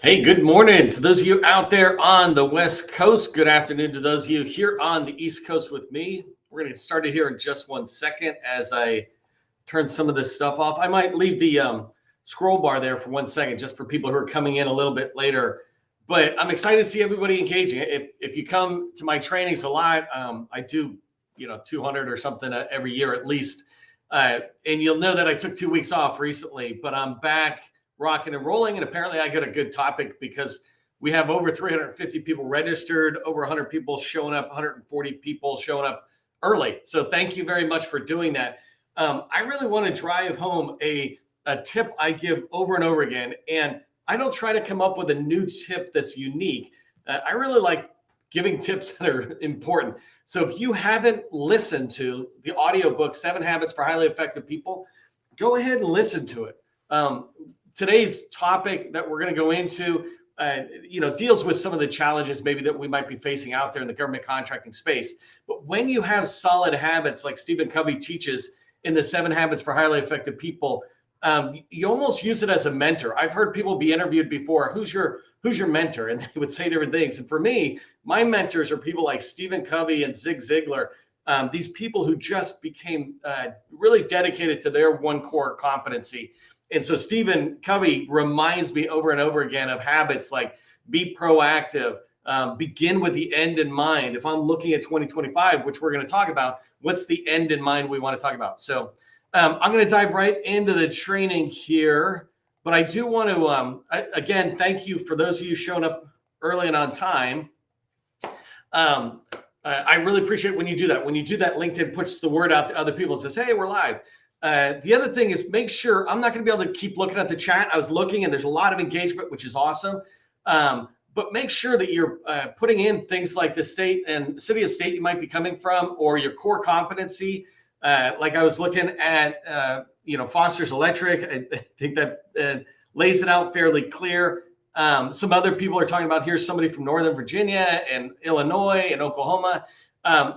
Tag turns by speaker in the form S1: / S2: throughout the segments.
S1: Hey, good morning to those of you out there on the West Coast. Good afternoon to those of you here on the East Coast with me. We're going to get started here in just 1 second as I turn some of this stuff off. I might leave the scroll bar there for 1 second just for people who are coming in a little bit later. But I'm excited to see everybody engaging. If you come to my trainings a lot, I do 200 or something every year at least. And you'll know that I took 2 weeks off recently, but I'm back rocking and rolling. And apparently I got a good topic because we have over 350 people registered, over 100 people showing up, 140 people showing up early. So thank you very much for doing that. I really want to drive home a tip I give over and over again. And I don't try to come up with a new tip that's unique. I really like giving tips that are important. So if you haven't listened to the audiobook, 7 Habits for Highly Effective People, go ahead and listen to it. Today's topic that we're going to go into, deals with some of the challenges maybe that we might be facing out there in the government contracting space. But when you have solid habits like Stephen Covey teaches in the 7 Habits for Highly Effective People, you almost use it as a mentor. I've heard people be interviewed before. Who's your mentor? And they would say different things. And for me, my mentors are people like Stephen Covey and Zig Ziglar. These people who just became really dedicated to their one core competency. And so Stephen Covey reminds me over and over again of habits like be proactive, begin with the end in mind. If I'm looking at 2025, which we're going to talk about, what's the end in mind we want to talk about? So I'm going to dive right into the training here. But I do want to, again, thank you for those of you showing up early and on time. I really appreciate when you do that. When you do that, LinkedIn puts the word out to other people and says, hey, we're live. The other thing is make sure I'm not going to be able to keep looking at the chat. I was looking and there's a lot of engagement, which is awesome. But make sure that you're putting in things like the state and city and state you might be coming from, or your core competency. Like I was looking at, Foster's Electric. I think that lays it out fairly clear. Some other people are talking about here's somebody from Northern Virginia and Illinois and Oklahoma.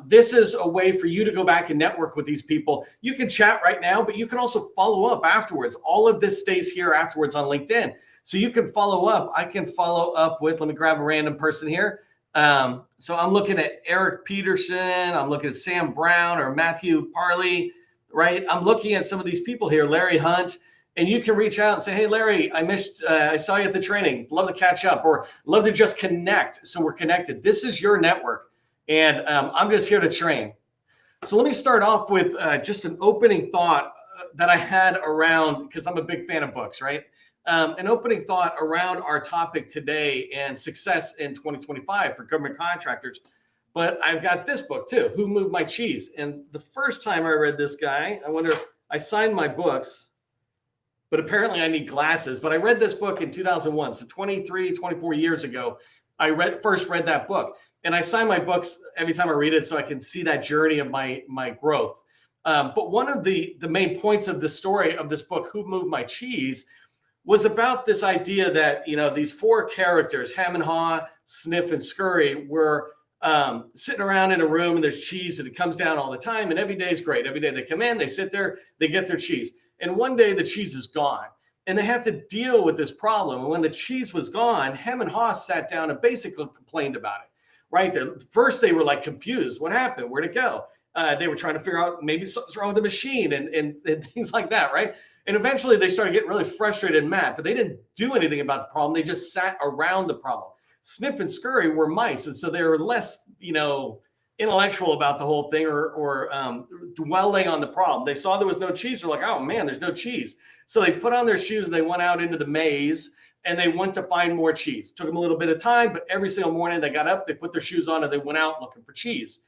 S1: This is a way for you to go back and network with these people. You can chat right now, but you can also follow up afterwards. All of this stays here afterwards on LinkedIn. So you can follow up. I can follow up with, let me grab a random person here. So I'm looking at Eric Peterson. I'm looking at Sam Brown or Matthew Parley, right? I'm looking at some of these people here, Larry Hunt. And you can reach out and say, hey, Larry, I saw you at the training. Love to catch up or love to just connect. So we're connected. This is your network. And I'm just here to train. So let me start off with just an opening thought that I had around, because I'm a big fan of books, right? An opening thought around our topic today and success in 2025 for government contractors. But I've got this book too, Who Moved My Cheese? And the first time I read this guy, I signed my books, but apparently I need glasses. But I read this book in 2001. So 24 years ago, I first read that book. And I sign my books every time I read it so I can see that journey of my growth. But one of the main points of the story of this book, Who Moved My Cheese, was about this idea that, these 4 characters, Hem and Haw, Sniff, and Scurry, were sitting around in a room and there's cheese and it comes down all the time. And every day is great. Every day they come in, they sit there, they get their cheese. And one day the cheese is gone. And they have to deal with this problem. And when the cheese was gone, Hem and Haw sat down and basically complained about it. Right. First, they were like confused. What happened? Where'd it go? They were trying to figure out maybe something's wrong with the machine and things like that. Right. And eventually they started getting really frustrated and mad, but they didn't do anything about the problem. They just sat around the problem. Sniff and Scurry were mice. And so they were less, intellectual about the whole thing or dwelling on the problem. They saw there was no cheese. They're like, oh, man, there's no cheese. So they put on their shoes and they went out into the maze. And they went to find more cheese. Took them a little bit of time, but every single morning they got up, they put their shoes on, and they went out looking for cheese.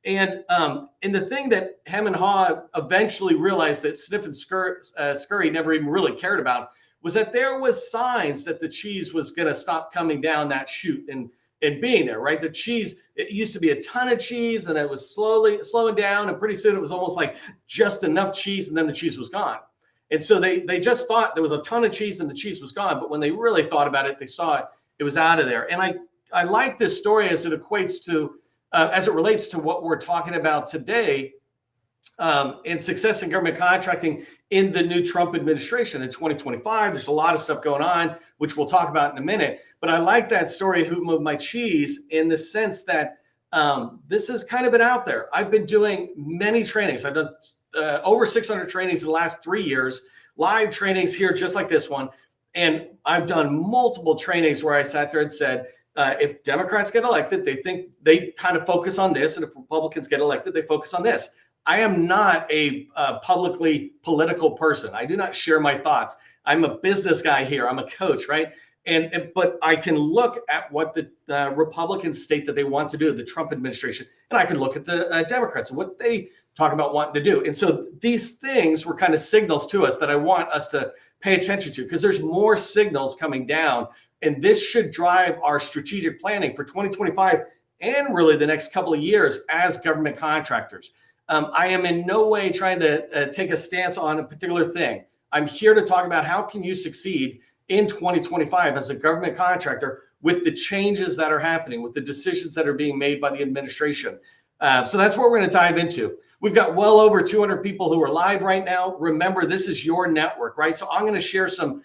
S1: And the thing that Hem and Haw eventually realized that Sniff and Scurry never even really cared about was that there was signs that the cheese was going to stop coming down that chute and being there, right? The cheese, it used to be a ton of cheese, and it was slowing down, and pretty soon it was almost like just enough cheese, and then the cheese was gone. And so they just thought there was a ton of cheese and the cheese was gone. But when they really thought about it, they saw it was out of there. And I like this story as it equates to, as it relates to what we're talking about today, and success in government contracting in the new Trump administration in 2025. There's a lot of stuff going on, which we'll talk about in a minute. But I like that story, Who Moved My Cheese, in the sense that this has kind of been out there. I've been doing many trainings. I've done over 600 trainings in the last 3 years, live trainings here just like this one. And I've done multiple trainings where I sat there and said, if Democrats get elected, they think they kind of focus on this. And if Republicans get elected, they focus on this. I am not a publicly political person. I do not share my thoughts. I'm a business guy here. I'm a coach, right? But I can look at what the Republicans state that they want to do, the Trump administration, and I can look at the Democrats and what they talk about wanting to do. And so these things were kind of signals to us that I want us to pay attention to, because there's more signals coming down, and this should drive our strategic planning for 2025 and really the next couple of years as government contractors. I am in no way trying to take a stance on a particular thing. I'm here to talk about how can you succeed in 2025 as a government contractor with the changes that are happening, with the decisions that are being made by the administration. So that's what we're going to dive into. We've got well over 200 people who are live right now. Remember, this is your network, right? So I'm going to share some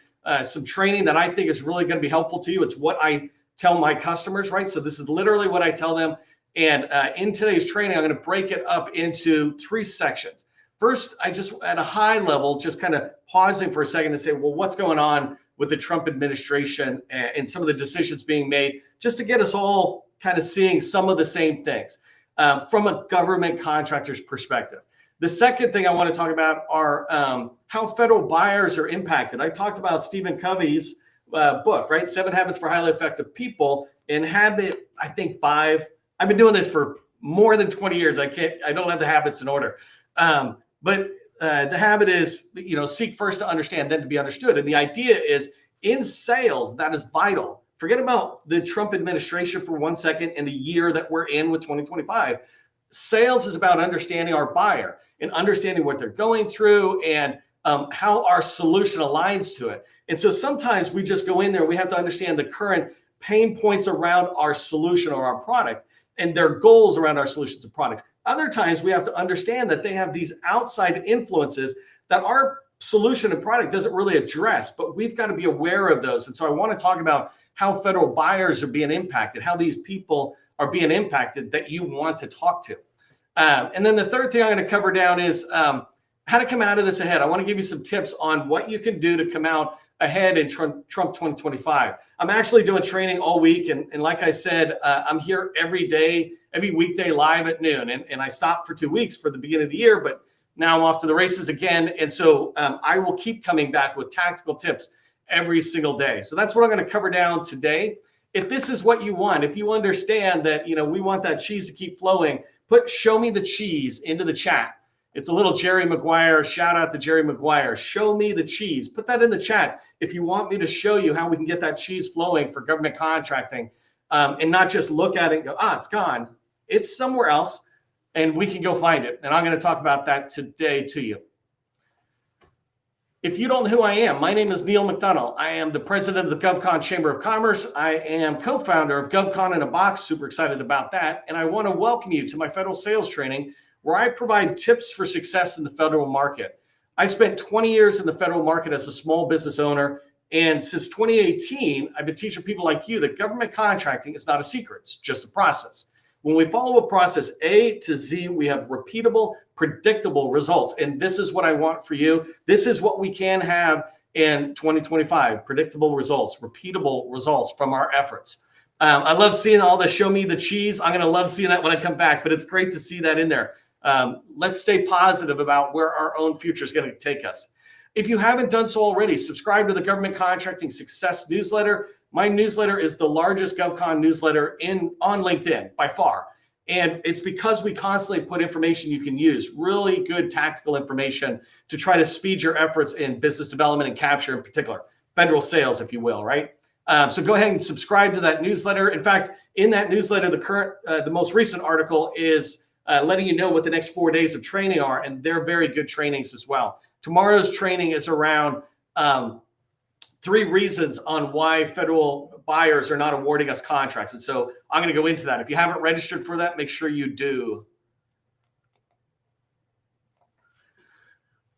S1: training that I think is really going to be helpful to you. It's what I tell my customers, right? So this is literally what I tell them. And in today's training, I'm going to break it up into 3 sections. First, I just, at a high level, just kind of pausing for a second and say, well, what's going on with the Trump administration and some of the decisions being made, just to get us all kind of seeing some of the same things from a government contractor's perspective. The second thing I want to talk about are how federal buyers are impacted. I talked about Stephen Covey's book, right? 7 Habits for Highly Effective People. And habit, I think 5. I've been doing this for more than 20 years. I don't have the habits in order. But the habit is, seek first to understand, then to be understood. And the idea is in sales, that is vital. Forget about the Trump administration for 1 second and the year that we're in with 2025. Sales is about understanding our buyer and understanding what they're going through and how our solution aligns to it. And so sometimes we just go in there, we have to understand the current pain points around our solution or our product and their goals around our solutions and products. Other times we have to understand that they have these outside influences that our solution and product doesn't really address, but we've got to be aware of those. And so I want to talk about how federal buyers are being impacted, how these people are being impacted that you want to talk to. And then the third thing I'm going to cover down is how to come out of this ahead. I want to give you some tips on what you can do to come out ahead in Trump 2025. I'm actually doing training all week. And like I said, I'm here every day, every weekday live at noon. And I stopped for 2 weeks for the beginning of the year, but now I'm off to the races again. And so I will keep coming back with tactical tips every single day. So that's what I'm going to cover down today. If this is what you want, if you understand that, we want that cheese to keep flowing, put "show me the cheese" into the chat. It's a little Jerry Maguire. Shout out to Jerry Maguire. Show me the cheese. Put that in the chat if you want me to show you how we can get that cheese flowing for government contracting, and not just look at it and go, it's gone. It's somewhere else, and we can go find it. And I'm going to talk about that today to you. If you don't know who I am, my name is Neil McDonough. I am the president of the GovCon Chamber of Commerce. I am co-founder of GovCon in a Box. Super excited about that. And I want to welcome you to my federal sales training, where I provide tips for success in the federal market. I spent 20 years in the federal market as a small business owner. And since 2018, I've been teaching people like you that government contracting is not a secret. It's just a process. When we follow a process A to Z, we have repeatable, predictable results. And this is what I want for you. This is what we can have in 2025, predictable results, repeatable results from our efforts. I love seeing all the "show me the cheese." I'm going to love seeing that when I come back, but it's great to see that in there. Let's stay positive about where our own future is going to take us. If you haven't done so already, subscribe to the Government Contracting Success newsletter. My newsletter is the largest GovCon newsletter on LinkedIn by far. And it's because we constantly put information you can use, really good tactical information to try to speed your efforts in business development and capture, in particular, federal sales, if you will, right? So go ahead and subscribe to that newsletter. In fact, in that newsletter, the most recent article is letting you know what the next 4 days of training are, and they're very good trainings as well. Tomorrow's training is around 3 reasons on why federal buyers are not awarding us contracts. And so I'm going to go into that. If you haven't registered for that, make sure you do.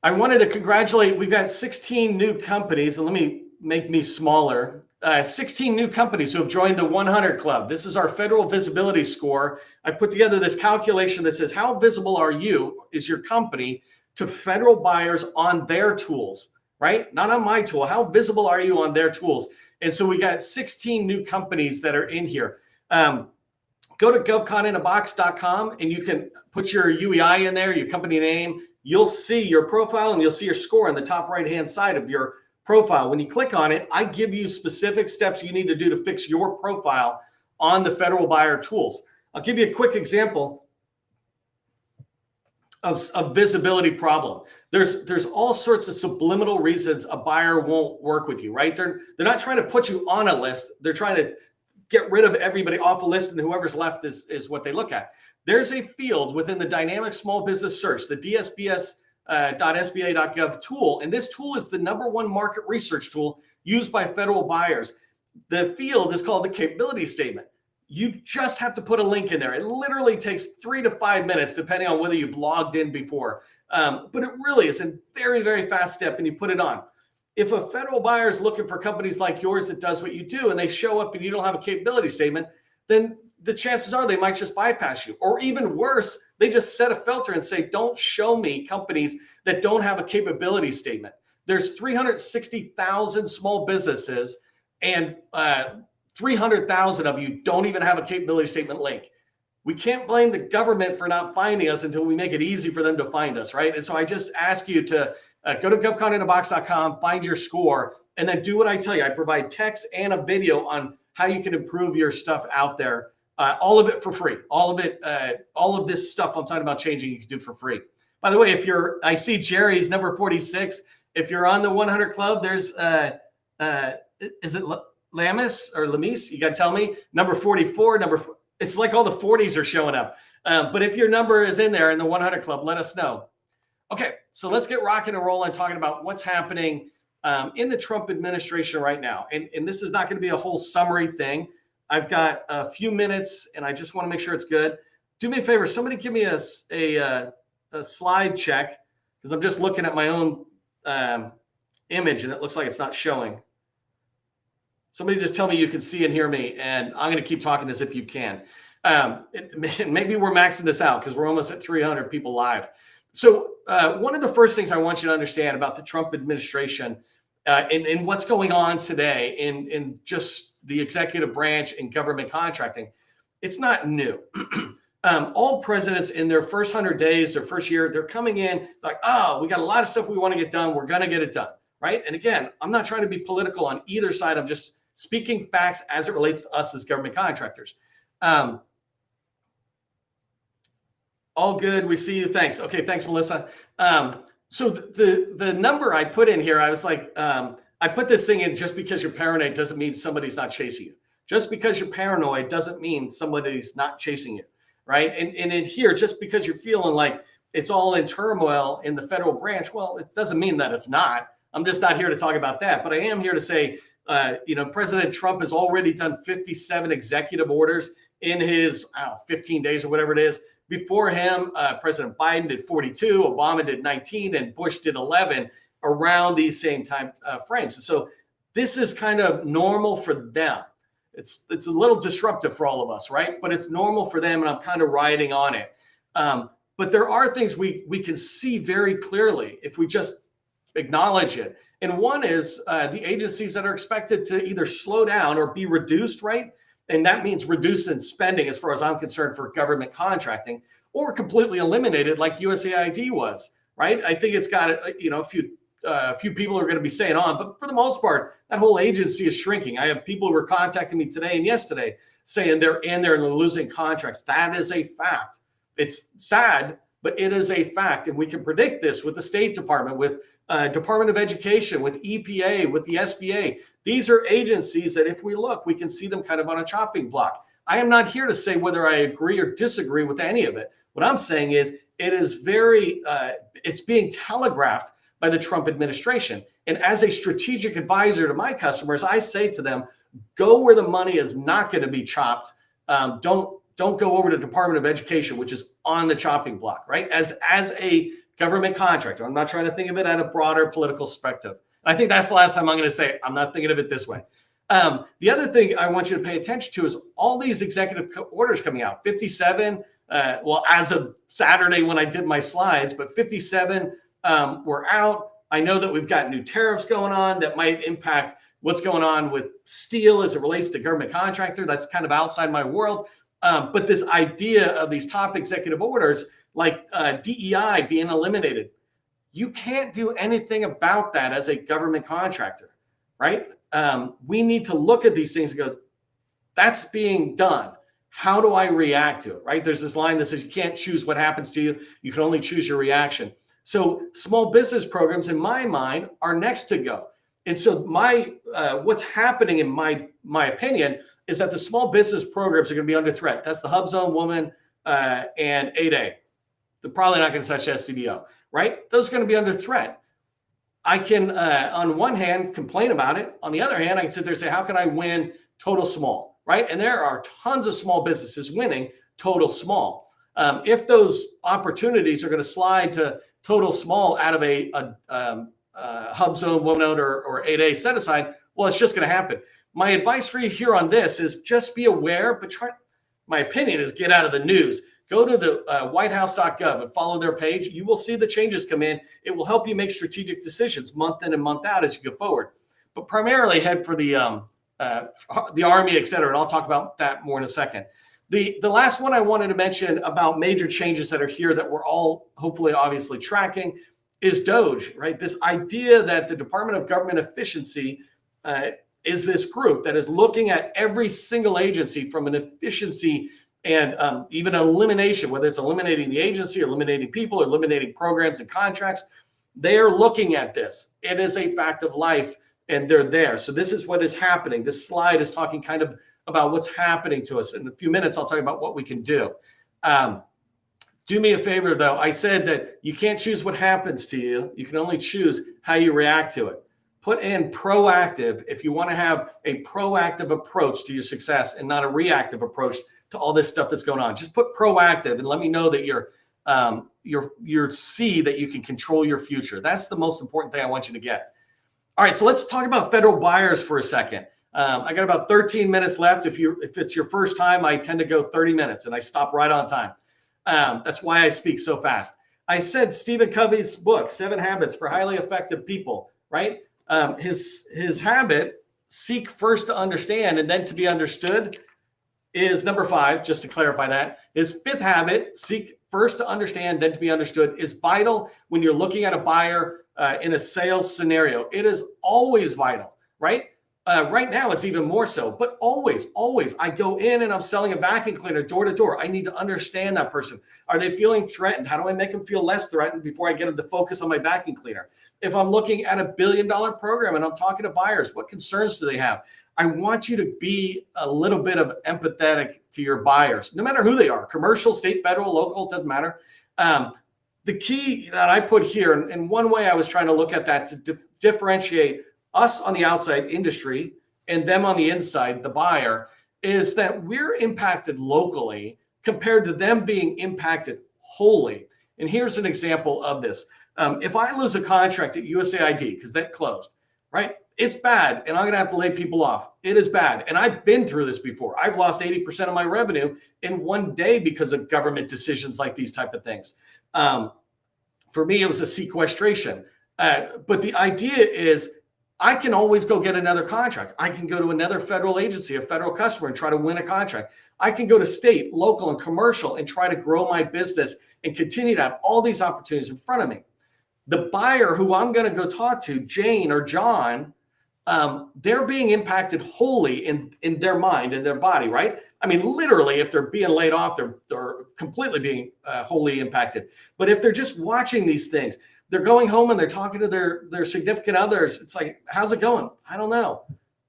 S1: I wanted to congratulate, we've got 16 new companies, and let me make me smaller. 16 new companies who have joined the 100 Club. This is our federal visibility score. I put together this calculation that says, how visible are you, is your company, to federal buyers on their tools, right? Not on my tool. How visible are you on their tools? And so we got 16 new companies that are in here. Go to govconinAbox.com and you can put your UEI in there, your company name. You'll see your profile and you'll see your score on the top right-hand side of your profile. When you click on it, I give you specific steps you need to do to fix your profile on the federal buyer tools. I'll give you a quick example of visibility problem. There's all sorts of subliminal reasons a buyer won't work with you, right? They're not trying to put you on a list. They're trying to get rid of everybody off a list, and whoever's left is what they look at. There's a field within the dynamic small business search, the dsbs.sba.gov tool, and this tool is the #1 market research tool used by federal buyers. The field is called the capability statement. You just have to put a link in there. It literally takes 3 to 5 minutes, depending on whether you've logged in before. But it really is a very, very fast step, and you put it on. If a federal buyer is looking for companies like yours that does what you do, and they show up and you don't have a capability statement, then the chances are they might just bypass you. Or even worse, they just set a filter and say, don't show me companies that don't have a capability statement. There's 360,000 small businesses, and 300,000 of you don't even have a capability statement link. We can't blame the government for not finding us until we make it easy for them to find us, right? And so I just ask you to go to govconinAbox.com, find your score, and then do what I tell you. I provide text and a video on how you can improve your stuff out there. All of it for free. All of it, all of this stuff I'm talking about changing, you can do for free. By the way, I see Jerry's number 46. If you're on the 100 Club, there's, is it Lamis or Lamis? You got to tell me. Number 44, it's like all the 40s are showing up. But if your number is in there in the 100 Club, let us know. Okay, so let's get rocking and rolling talking about what's happening in the Trump administration right now. And this is not going to be a whole summary thing. I've got a few minutes, and I just want to make sure it's good. Do me a favor. Somebody give me a slide check, because I'm just looking at my own image, and it looks like it's not showing. Somebody just tell me you can see and hear me, and I'm going to keep talking as if you can. Maybe we're maxing this out because we're almost at 300 people live. So one of the first things I want you to understand about the Trump administration and what's going on today in just the executive branch and government contracting, it's not new. All presidents in their first 100 days, their first year, they're coming in like, oh, we got a lot of stuff we want to get done. We're going to get it done, right? And again, I'm not trying to be political on either side. I'm just speaking facts as it relates to us as government contractors. All good. We see you. Thanks. Okay. Thanks, Melissa. So the number I put in here, I was like, I put this thing in just because you're paranoid doesn't mean somebody's not chasing you. Just because you're paranoid doesn't mean somebody's not chasing you, right? And in here, just because you're feeling like it's all in turmoil in the federal branch, well, it doesn't mean that it's not. I'm just not here to talk about that. But I am here to say, President Trump has already done 57 executive orders in his 15 days or whatever it is. Before him, President Biden did 42, Obama did 19, and Bush did 11 around these same time frames. And so this is kind of normal for them. It's a little disruptive for all of us, right? But it's normal for them, and I'm kind of riding on it. But there are things we can see very clearly if we just acknowledge it. And one is the agencies that are expected to either slow down or be reduced, right? And that means reduced in spending, as far as I'm concerned, for government contracting, or completely eliminated like USAID was, right? I think it's got a few people are going to be staying on, but for the most part, that whole agency is shrinking. I have people who were contacting me today and yesterday saying they're in there and they're losing contracts. That is a fact. It's sad, but it is a fact. And we can predict this with the State Department, with Department of Education, with EPA, with the SBA. These are agencies that if we look, we can see them kind of on a chopping block. I am not here to say whether I agree or disagree with any of it. What I'm saying is it is it's being telegraphed by the Trump administration. And as a strategic advisor to my customers, I say to them, go where the money is not going to be chopped. Don't go over to Department of Education, which is on the chopping block, right? As a government contractor. I'm not trying to think of it at a broader political perspective. I think that's the last time I'm going to say it. I'm not thinking of it this way. The other thing I want you to pay attention to is all these executive orders coming out. 57, well, as of Saturday when I did my slides, but 57 were out. I know that we've got new tariffs going on that might impact what's going on with steel as it relates to government contractor. That's kind of outside my world. But this idea of these top executive orders, like DEI being eliminated, you can't do anything about that as a government contractor, right? We need to look at these things and go, that's being done. How do I react to it, right? There's this line that says you can't choose what happens to you. You can only choose your reaction. So small business programs, in my mind, are next to go. And so what's happening, in my opinion, is that the small business programs are going to be under threat. That's the Hub Zone, Woman, and 8A. They're probably not going to touch SDBO, right? Those are going to be under threat. I can, on one hand, complain about it. On the other hand, I can sit there and say, how can I win total small, right? And there are tons of small businesses winning total small. If those opportunities are going to slide to total small out of a Hub Zone, Woman Owned, or 8A set aside, well, it's just going to happen. My advice for you here on this is just be aware, but my opinion is get out of the news. Go to the whitehouse.gov and follow their page. You will see the changes come in. It will help you make strategic decisions month in and month out as you go forward. But primarily head for the Army, et cetera. And I'll talk about that more in a second. The last one I wanted to mention about major changes that are here that we're all hopefully obviously tracking is DOGE, right? This idea that the Department of Government Efficiency is this group that is looking at every single agency from an efficiency and even elimination, whether it's eliminating the agency, or eliminating people, or eliminating programs and contracts. They are looking at this. It is a fact of life, and they're there. So this is what is happening. This slide is talking kind of about what's happening to us. In a few minutes, I'll talk about what we can do. Do me a favor, though. I said that you can't choose what happens to you. You can only choose how you react to it. Put in proactive if you want to have a proactive approach to your success and not a reactive approach to all this stuff that's going on. Just put proactive and let me know that you're see that you can control your future. That's the most important thing I want you to get. All right, so let's talk about federal buyers for a second. I got about 13 minutes left. If it's your first time, I tend to go 30 minutes and I stop right on time. That's why I speak so fast. I said Stephen Covey's book, 7 Habits for Highly Effective People, right? His habit, seek first to understand and then to be understood, is number 5, just to clarify that. His 5th habit, seek first to understand, then to be understood, is vital when you're looking at a buyer in a sales scenario. It is always vital, right? Right now, it's even more so, but always, I go in and I'm selling a vacuum cleaner door to door. I need to understand that person. Are they feeling threatened? How do I make them feel less threatened before I get them to focus on my vacuum cleaner? If I'm looking at $1 billion program and I'm talking to buyers, what concerns do they have? I want you to be a little bit of empathetic to your buyers, no matter who they are, commercial, state, federal, local, it doesn't matter. The key that I put here, and one way I was trying to look at that to differentiate us on the outside industry and them on the inside, the buyer, is that we're impacted locally compared to them being impacted wholly. And here's an example of this. If I lose a contract at USAID because that closed, right? It's bad, and I'm going to have to lay people off. It is bad, and I've been through this before. I've lost 80% of my revenue in one day because of government decisions like these type of things. For me, it was a sequestration. But the idea is I can always go get another contract. I can go to another federal agency, a federal customer, and try to win a contract. I can go to state, local, and commercial and try to grow my business and continue to have all these opportunities in front of me. The buyer who I'm going to go talk to, Jane or John, they're being impacted wholly in their mind and their body, right? I mean, literally, if they're being laid off, they're completely being wholly impacted. But if they're just watching these things, they're going home and they're talking to their significant others. It's like, how's it going? I don't know.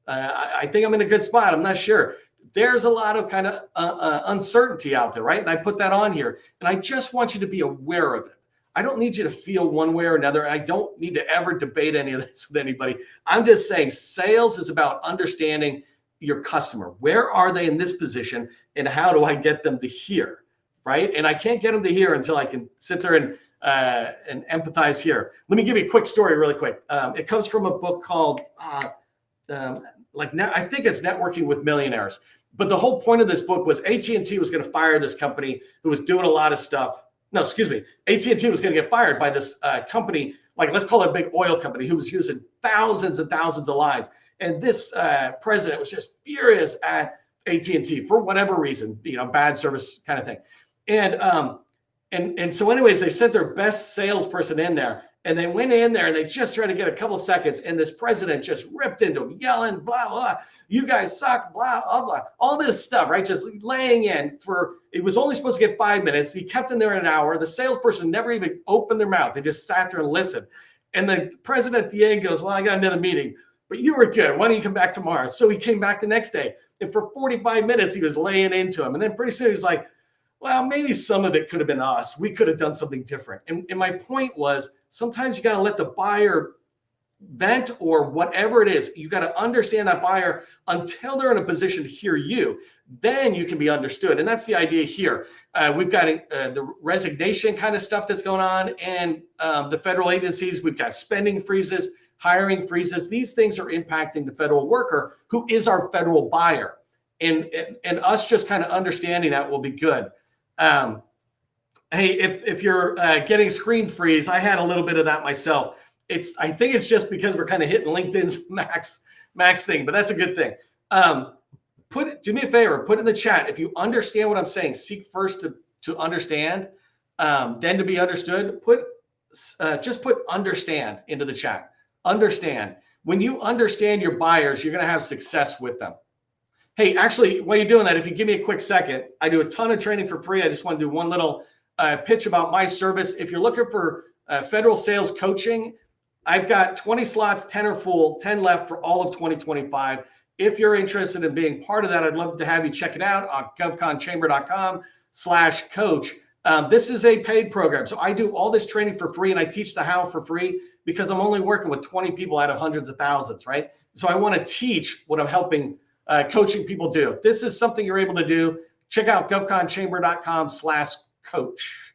S1: I think I'm in a good spot. I'm not sure. There's a lot of kind of uncertainty out there, right? And I put that on here. And I just want you to be aware of it. I don't need you to feel one way or another. I don't need to ever debate any of this with anybody. I'm just saying sales is about understanding your customer. Where are they in this position and how do I get them to here, right? And I can't get them to here until I can sit there and and empathize here. Let me give you a quick story really quick. It comes from a book called I think it's Networking with Millionaires. But the whole point of this book was AT&T was going to fire this company who was doing a lot of stuff. No, excuse me. AT&T was going to get fired by this company, like let's call it a big oil company, who was using thousands and thousands of lines. And this president was just furious at AT&T for whatever reason, bad service kind of thing. And so anyways, they sent their best salesperson in there, and they went in there and they just tried to get a couple seconds. And this president just ripped into him, yelling, blah, blah, you guys suck, blah, blah, blah, all this stuff, right? Just laying in it was only supposed to get 5 minutes. He kept them there an hour. The salesperson never even opened their mouth. They just sat there and listened. And the president at the end goes, well, I got another meeting, but you were good. Why don't you come back tomorrow? So he came back the next day. And for 45 minutes, he was laying into him. And then pretty soon he's like, well, maybe some of it could have been us. We could have done something different. And my point was, sometimes you got to let the buyer vent or whatever it is. You got to understand that buyer until they're in a position to hear you. Then you can be understood. And that's the idea here. We've got the resignation kind of stuff that's going on. And the federal agencies, we've got spending freezes, hiring freezes. These things are impacting the federal worker who is our federal buyer. And us just kind of understanding that will be good. Hey, if you're getting screen freeze, I had a little bit of that myself. I think it's just because we're kind of hitting LinkedIn's max thing, but that's a good thing. Do me a favor, put in the chat if you understand what I'm saying. Seek first to understand, then to be understood. Just put understand into the chat. Understand. When you understand your buyers, you're going to have success with them. Hey, actually, while you're doing that, if you give me a quick second, I do a ton of training for free. I just want to do one little pitch about my service. If you're looking for federal sales coaching, I've got 20 slots, 10 are full, 10 left for all of 2025. If you're interested in being part of that, I'd love to have you check it out on govconchamber.com/coach. This is a paid program. So I do all this training for free and I teach the how for free because I'm only working with 20 people out of hundreds of thousands, right? So I want to teach what I'm helping coaching people do. If this is something you're able to do, check out govconchamber.com/coach.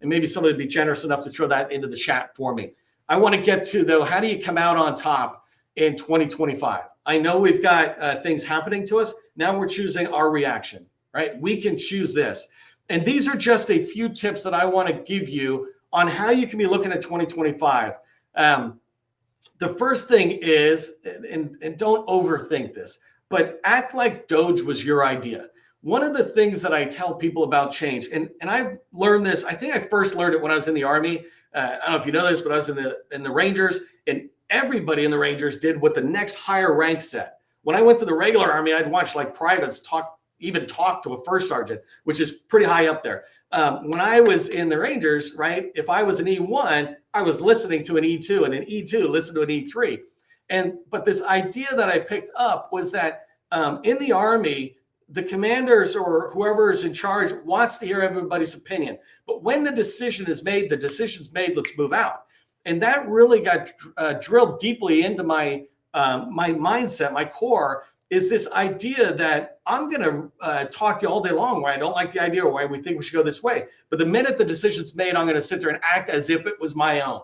S1: And maybe somebody would be generous enough to throw that into the chat for me. I want to get to, though, how do you come out on top in 2025? I know we've got things happening to us. Now we're choosing our reaction, right? We can choose this. And these are just a few tips that I want to give you on how you can be looking at 2025. The first thing is, and don't overthink this, but act like DOGE was your idea. One of the things that I tell people about change, and I've learned this, I think I first learned it when I was in the Army. I don't know if you know this, but I was in the Rangers, and everybody in the Rangers did what the next higher rank said. When I went to the regular Army, I'd watch like privates talk to a first sergeant, which is pretty high up there. When I was in the Rangers, right, if I was an E1, I was listening to an E2, and an E2 listened to an E3. But this idea that I picked up was that in the Army, the commanders or whoever is in charge wants to hear everybody's opinion. But when the decision is made, the decision's made, let's move out. And that really got drilled deeply into my mindset, my core, is this idea that I'm going to talk to you all day long why I don't like the idea or why we think we should go this way. But the minute the decision's made, I'm going to sit there and act as if it was my own.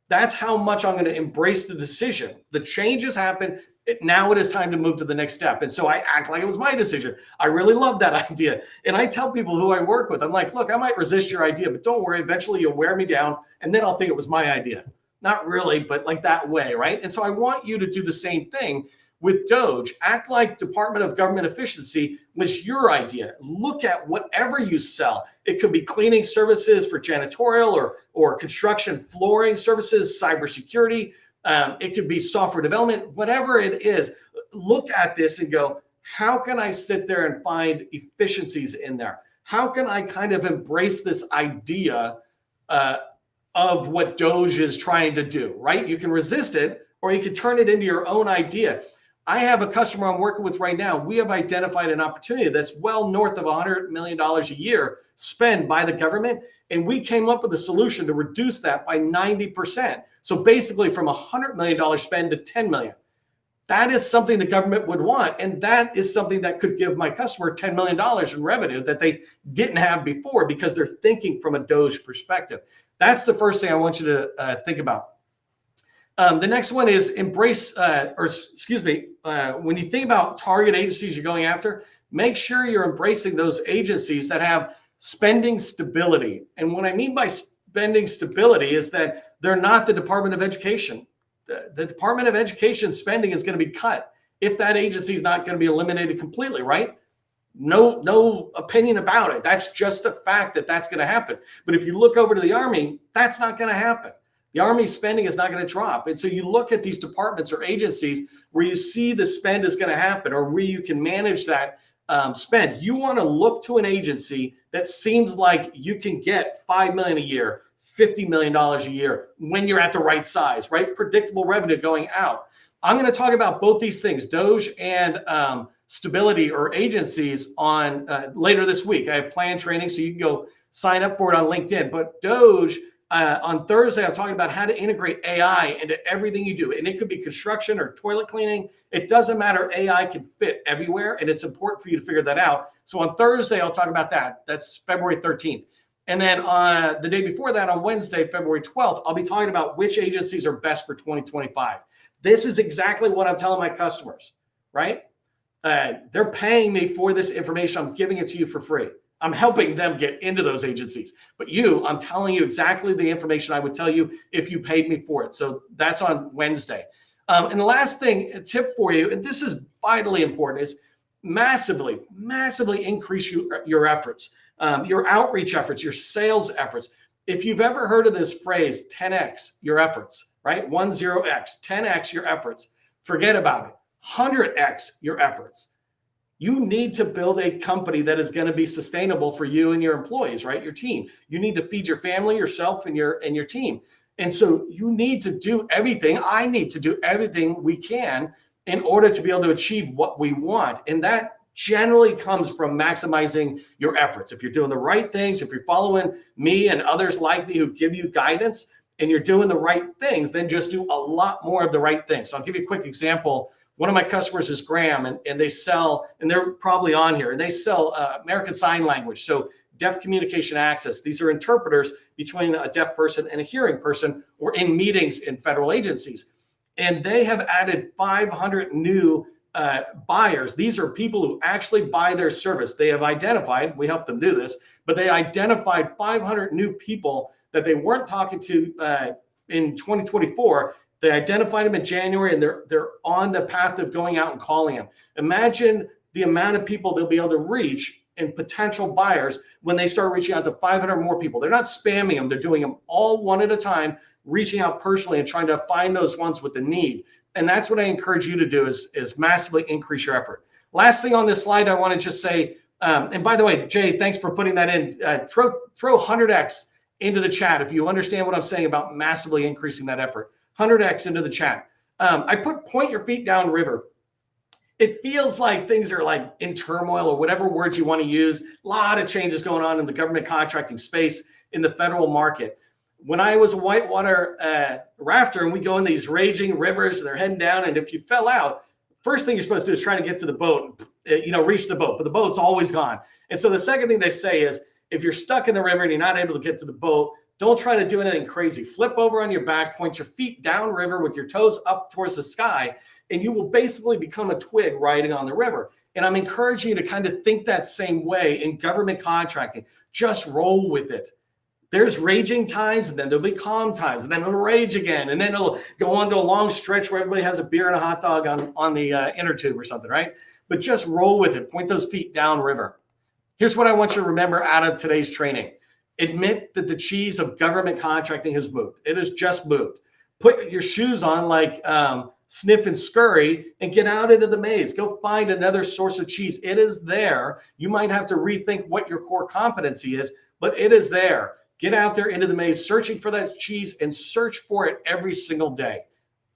S1: That's how much I'm going to embrace the decision. The changes happen. Now it is time to move to the next step. And so I act like it was my decision. I really love that idea. And I tell people who I work with, I'm like, look, I might resist your idea, but don't worry. Eventually you'll wear me down. And then I'll think it was my idea. Not really, but like that way, right? And so I want you to do the same thing with DOGE. Act like Department of Government Efficiency was your idea. Look at whatever you sell. It could be cleaning services for janitorial or construction flooring services, cybersecurity. It could be software development, whatever it is. Look at this and go, how can I sit there and find efficiencies in there? How can I kind of embrace this idea of what DOGE is trying to do, right? You can resist it or you can turn it into your own idea. I have a customer I'm working with right now. We have identified an opportunity that's well north of $100 million a year spent by the government. And we came up with a solution to reduce that by 90%. So basically from $100 million spend to $10 million. That is something the government would want. And that is something that could give my customer $10 million in revenue that they didn't have before because they're thinking from a DOGE perspective. That's the first thing I want you to think about. The next one is embrace, when you think about target agencies you're going after, make sure you're embracing those agencies that have spending stability. And what I mean by spending stability is that they're not the Department of Education. The Department of Education spending is going to be cut if that agency is not going to be eliminated completely, right? No opinion about it. That's just a fact that that's going to happen. But if you look over to the Army, that's not going to happen. The Army spending is not going to drop. And so you look at these departments or agencies where you see the spend is going to happen or where you can manage that spend. You want to look to an agency that seems like you can get $5 million a year, $50 million a year when you're at the right size, right? Predictable revenue going out. I'm going to talk about both these things, DOGE and stability or agencies on later this week. I have planned training, so you can go sign up for it on LinkedIn. But DOGE, on Thursday, I'm talking about how to integrate AI into everything you do. And it could be construction or toilet cleaning. It doesn't matter. AI can fit everywhere, and it's important for you to figure that out. So on Thursday, I'll talk about that. That's February 13th. And then on the day before that, on Wednesday, February 12th, I'll be talking about which agencies are best for 2025. This is exactly what I'm telling my customers, right? They're paying me for this information. I'm giving it to you for free. I'm helping them get into those agencies. But I'm telling you exactly the information I would tell you if you paid me for it. So that's on Wednesday. And the last thing, a tip for you, and this is vitally important, is massively increase your efforts, your outreach efforts, your sales efforts. If you've ever heard of this phrase, 10x your efforts, right? 10x, 10x your efforts. Forget about it. 100x your efforts. You need to build a company that is going to be sustainable for you and your employees, right? Your team. You need to feed your family, yourself, and your team. And so you need to do everything. I need to do everything we can in order to be able to achieve what we want. And that generally comes from maximizing your efforts. If you're doing the right things, if you're following me and others like me who give you guidance and you're doing the right things, then just do a lot more of the right things. So I'll give you a quick example. One of my customers is Graham, and they sell, and they're probably on here, and they sell American Sign Language, so deaf communication access. These are interpreters between a deaf person and a hearing person or in meetings in federal agencies. And they have added 500 new buyers. These are people who actually buy their service. They have identified, we helped them do this, but they identified 500 new people that they weren't talking to in 2024. They identified them in January, and they're on the path of going out and calling them. Imagine the amount of people they'll be able to reach and potential buyers when they start reaching out to 500 more people. They're not spamming them. They're doing them all one at a time, reaching out personally and trying to find those ones with the need. And that's what I encourage you to do is massively increase your effort. Last thing on this slide, I want to just say, and by the way, Jay, thanks for putting that in. Throw 100x into the chat if you understand what I'm saying about massively increasing that effort. 100x into the chat. I put point your feet down river. It feels like things are like in turmoil or whatever words you want to use. A lot of changes going on in the government contracting space, in the federal market. When I was a whitewater rafter and we go in these raging rivers and they're heading down, and if you fell out, first thing you're supposed to do is try to get to the boat, reach the boat, but the boat's always gone. And so the second thing they say is, if you're stuck in the river and you're not able to get to the boat, don't try to do anything crazy. Flip over on your back, point your feet downriver with your toes up towards the sky, and you will basically become a twig riding on the river. And I'm encouraging you to kind of think that same way in government contracting. Just roll with it. There's raging times, and then there'll be calm times, and then it'll rage again, and then it'll go on to a long stretch where everybody has a beer and a hot dog on the inner tube or something, right? But just roll with it. Point those feet downriver. Here's what I want you to remember out of today's training. Admit that the cheese of government contracting has moved. It has just moved. Put your shoes on like Sniff and Scurry and get out into the maze. Go find another source of cheese. It is there. You might have to rethink what your core competency is, but it is there. Get out there into the maze, searching for that cheese, and search for it every single day,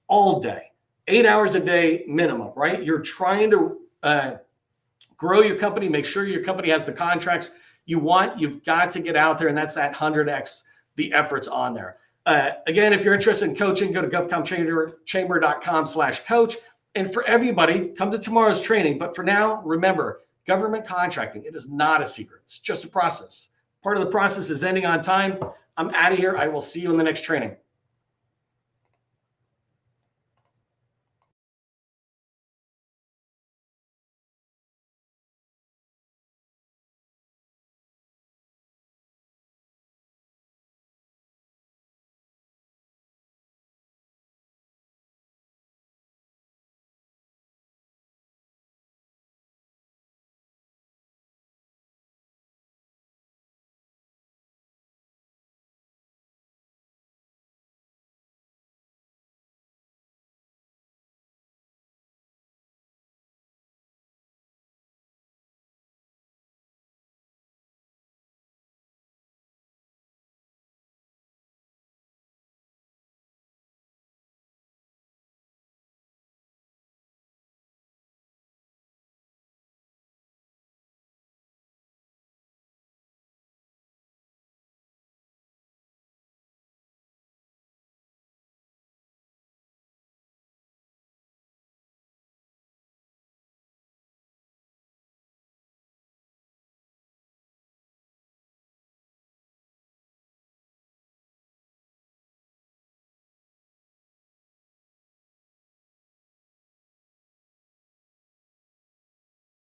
S1: all day, 8 hours a day minimum, right? You're trying to grow your company, make sure your company has the contracts you want. You've got to get out there, and that's that 100x the efforts on there. Again, if you're interested in coaching, go to govcommchamber.com/coach. And for everybody, come to tomorrow's training. But for now, remember, government contracting, it is not a secret. It's just a process. Part of the process is ending on time. I'm out of here. I will see you in the next training.